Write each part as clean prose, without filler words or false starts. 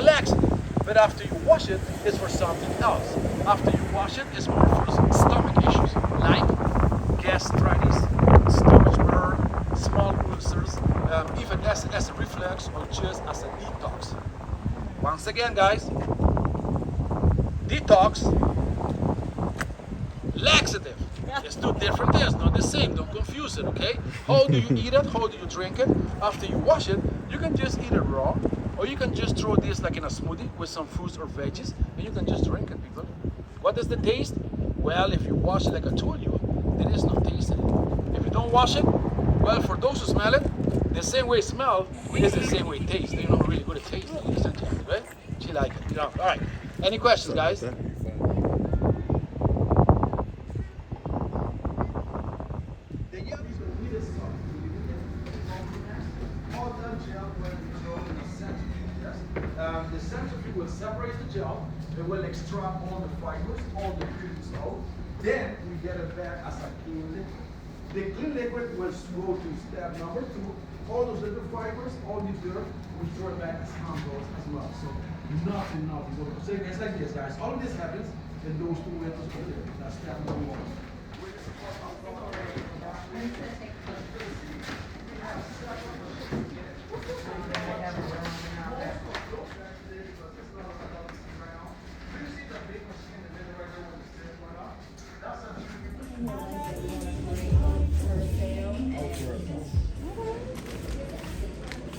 a laxative. But after you wash it, it's for something else. After you wash it, it's more for stomach issues like gastritis, stomach burn, small ulcers, even acid reflux, or just as a detox. Once again, guys, detox, laxative. It's two different things, not the same. Don't confuse it, okay? How do you eat it? How do you drink it? After you wash it, you can just eat it raw, or you can just throw this like in a smoothie with some fruits or veggies, and you can just drink it, people. What is the taste? Well, if you wash it like I told you, there is no taste in it. If you don't wash it, well, for those who smell it, the same way it smells is the same way it tastes. They're not really good at taste, ladies and gentlemen, right? She like it, you know. All right. Any questions, guys? The centrifuge will separate the gel, it will extract all the fibers, all the creams out. Then we get it back as a clean liquid. The clean liquid will go to step number 2. All those little fibers, all the dirt, we throw it back as compost as well. So nothing. So it's like this, guys. All of this happens in those 2 windows over there. That's step number 1.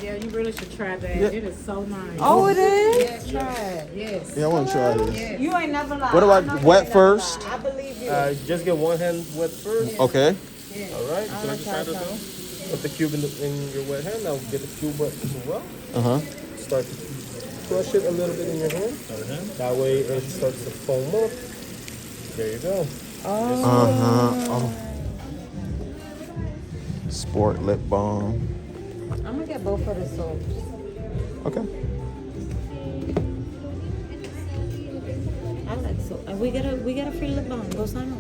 Yeah, you really should try that. Yeah. It is so nice. Oh, it is? Yes, try it. Yes. Yeah, I want to try this. Yes. You ain't never lied. What about wet first? I believe you. Just get one hand wet first. Okay. Yes. All right. So just try this out. Put the cube in your wet hand. Now get the cube wet as well. Start to crush it a little bit in your hand. That way it starts to foam up. There you go. Oh. Sport lip balm. I'm gonna get both of the soaps. Okay. I like soap. We got a free lip balm. Go sign up.